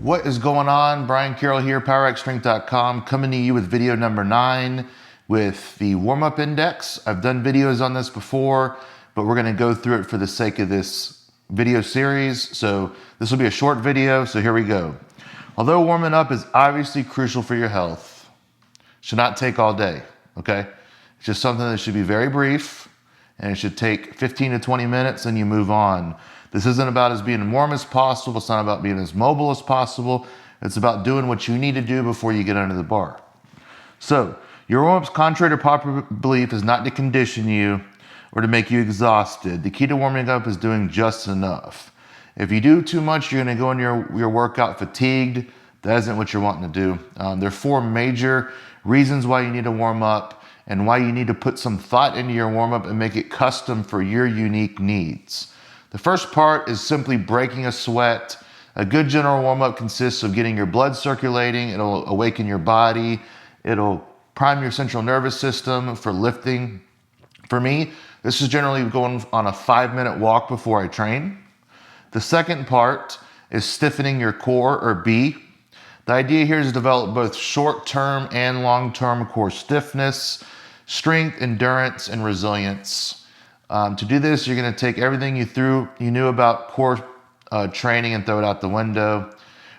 What is going on? Brian Carroll here, powerxstrength.com, coming to you with video number 9 with the warm-up index. I've done videos on this before, but we're gonna go through it for the sake of this video series. So this will be a short video, so here we go. Although warming up is obviously crucial for your health, should not take all day, okay? It's just something that should be very brief, and it should take 15 to 20 minutes and you move on. This isn't about as being warm as possible. It's not about being as mobile as possible. It's about doing what you need to do before you get under the bar. So your warm-up's contrary to popular belief is not to condition you or to make you exhausted. The key to warming up is doing just enough. If you do too much, you're gonna go in your workout fatigued. That isn't what you're wanting to do. There are 4 major reasons why you need to warm up and why you need to put some thought into your warm-up and make it custom for your unique needs. The first part is simply breaking a sweat. A good general warm-up consists of getting your blood circulating. It'll awaken your body. It'll prime your central nervous system for lifting. For me, this is generally going on a 5-minute walk before I train. The second part is stiffening your core, or B. The idea here is to develop both short-term and long-term core stiffness, strength, endurance, and resilience. To do this, you're going to take everything you knew about core training and throw it out the window.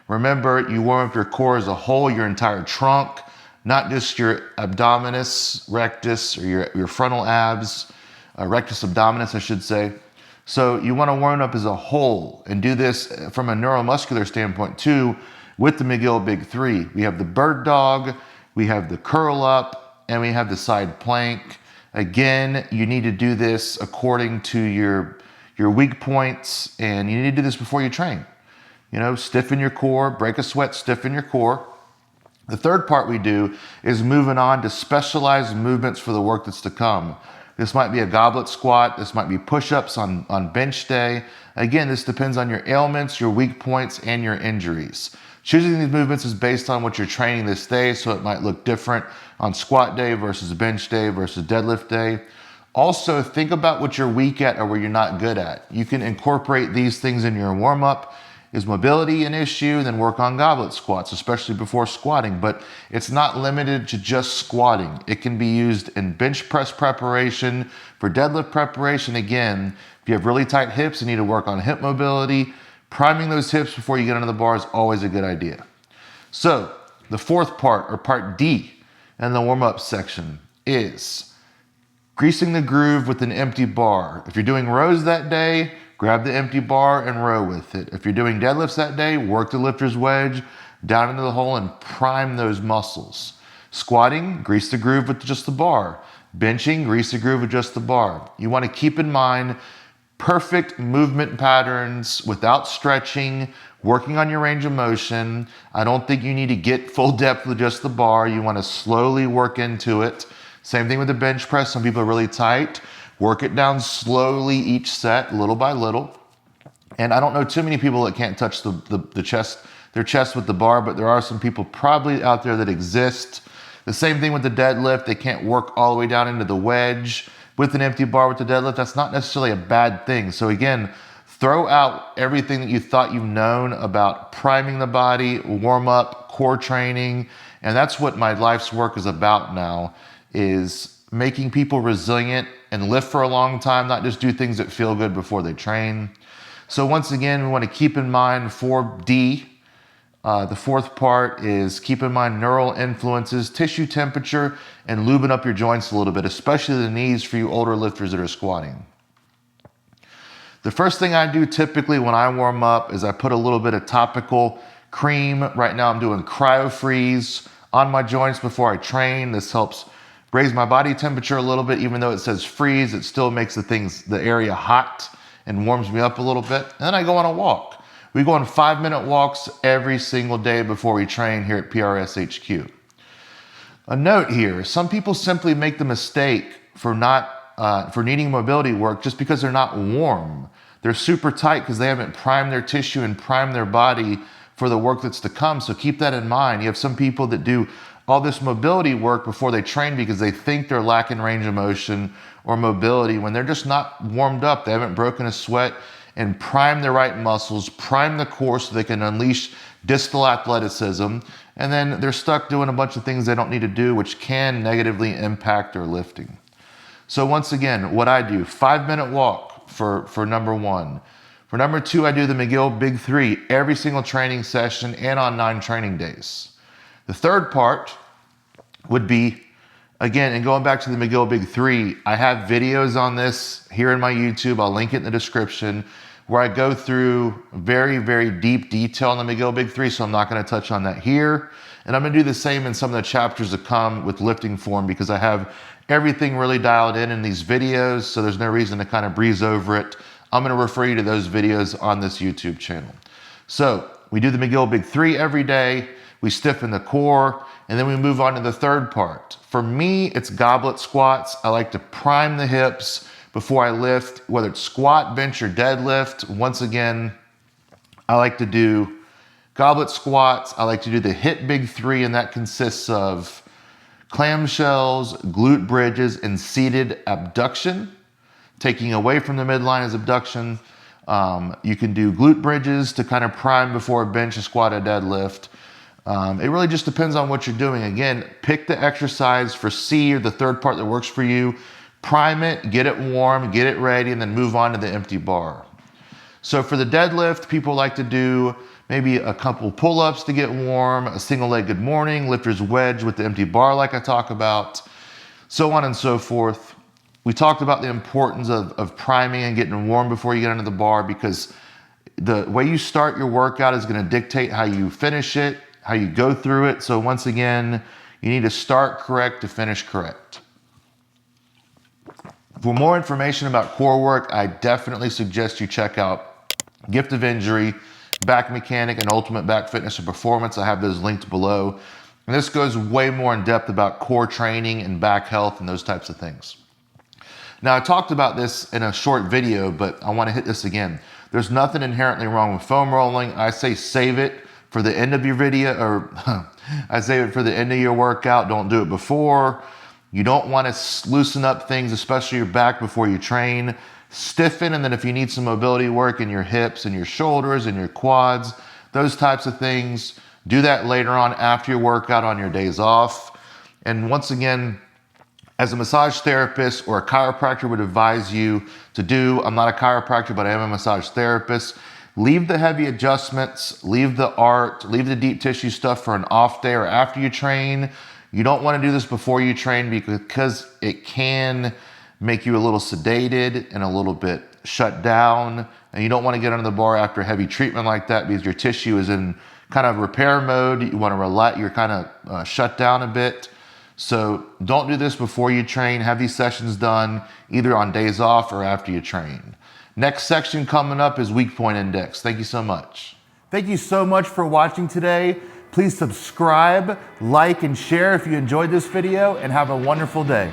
Remember, you warm up your core as a whole, your entire trunk, not just your abdominis, rectus, or your frontal abs, rectus abdominis, I should say. So you want to warm up as a whole and do this from a neuromuscular standpoint too, with the McGill Big 3. We have the bird dog, we have the curl up, and we have the side plank. Again, you need to do this according to your weak points, and you need to do this before you train. You know, stiffen your core, break a sweat, stiffen your core. The third part we do is moving on to specialized movements for the work that's to come. This might be a goblet squat, this might be push-ups on bench day. Again, this depends on your ailments, your weak points, and your injuries. Choosing these movements is based on what you're training this day, so it might look different on squat day versus bench day versus deadlift day. Also, think about what you're weak at or where you're not good at. You can incorporate these things in your warm-up. Is mobility an issue? Then work on goblet squats, especially before squatting. But it's not limited to just squatting. It can be used in bench press preparation, for deadlift preparation. Again, if you have really tight hips, you need to work on hip mobility. Priming those hips before you get under the bar is always a good idea. So the fourth part, or part D in the warm-up section, is greasing the groove with an empty bar. If you're doing rows that day, grab the empty bar and row with it. If you're doing deadlifts that day, work the lifter's wedge down into the hole and prime those muscles. Squatting, grease the groove with just the bar. Benching, grease the groove with just the bar. You want to keep in mind perfect movement patterns without stretching, working on your range of motion. I don't think you need to get full depth with just the bar. You want to slowly work into it. Same thing with the bench press. Some people are really tight. Work it down slowly each set, little by little. And I don't know too many people that can't touch their chest with the bar, but there are some people probably out there that exist. The same thing with the deadlift. They can't work all the way down into the wedge with an empty bar with the deadlift. That's not necessarily a bad thing. So again, throw out everything that you thought you've known about priming the body, warm up, core training. And that's what my life's work is about now, is making people resilient and live for a long time, not just do things that feel good before they train. So once again, we want to keep in mind 4D. The fourth part is keep in mind neural influences, tissue temperature, and lubing up your joints a little bit, especially the knees for you older lifters that are squatting. The first thing I do typically when I warm up is I put a little bit of topical cream. Right now I'm doing cryo freeze on my joints before I train. This helps raise my body temperature a little bit. Even though it says freeze, it still makes the area hot and warms me up a little bit. And then I go on a walk. We go on 5-minute walks every single day before we train here at PRS HQ. A note here, some people simply make the mistake for needing mobility work just because they're not warm. They're super tight because they haven't primed their tissue and primed their body for the work that's to come. So keep that in mind. You have some people that do all this mobility work before they train because they think they're lacking range of motion or mobility when they're just not warmed up. They haven't broken a sweat and prime the right muscles, prime the core so they can unleash distal athleticism, and then they're stuck doing a bunch of things they don't need to do, which can negatively impact their lifting. So once again, what I do, 5-minute walk for number one. For number two, I do the McGill Big 3 every single training session and on 9 training days. The third part would be, again, and going back to the McGill Big 3, I have videos on this here in my YouTube. I'll link it in the description, where I go through very, very deep detail on the McGill Big 3, so I'm not gonna touch on that here. And I'm gonna do the same in some of the chapters that come with lifting form, because I have everything really dialed in these videos, so there's no reason to kind of breeze over it. I'm gonna refer you to those videos on this YouTube channel. So we do the McGill Big 3 every day, we stiffen the core, and then we move on to the third part. For me, it's goblet squats. I like to prime the hips before I lift, whether it's squat, bench, or deadlift. Once again, I like to do goblet squats. I like to do the HIIT Big 3, and that consists of clamshells, glute bridges, and seated abduction. Taking away from the midline is abduction. You can do glute bridges to kind of prime before a bench, a squat, a deadlift. It really just depends on what you're doing. Again, pick the exercise for C, or the third part that works for you. Prime it, get it warm, get it ready, and then move on to the empty bar. So for the deadlift, people like to do maybe a couple pull-ups to get warm, a single leg good morning, lifter's wedge with the empty bar like I talk about, so on and so forth. We talked about the importance of priming and getting warm before you get into the bar, because the way you start your workout is gonna dictate how you finish it, how you go through it. So once again, you need to start correct to finish correct. For more information about core work, I definitely suggest you check out Gift of Injury, Back Mechanic, and Ultimate Back Fitness and Performance. I have those linked below. And this goes way more in depth about core training and back health and those types of things. Now, I talked about this in a short video, but I want to hit this again. There's nothing inherently wrong with foam rolling. I say save it for the end of your video, or I save it for the end of your workout. Don't do it before. You don't want to loosen up things, especially your back, before you train. Stiffen, and then if you need some mobility work in your hips and your shoulders and your quads, those types of things, do that later on after your workout on your days off. And once again, as a massage therapist or a chiropractor would advise you to do, I'm not a chiropractor, but I am a massage therapist, leave the heavy adjustments, leave the art, leave the deep tissue stuff for an off day or after you train. You don't want to do this before you train, because it can make you a little sedated and a little bit shut down. And you don't want to get under the bar after heavy treatment like that, because your tissue is in kind of repair mode. You want to relax, you're kind of shut down a bit. So don't do this before you train. Have these sessions done either on days off or after you train. Next section coming up is weak point index. Thank you so much. Thank you so much for watching today. Please subscribe, like, and share if you enjoyed this video, and have a wonderful day.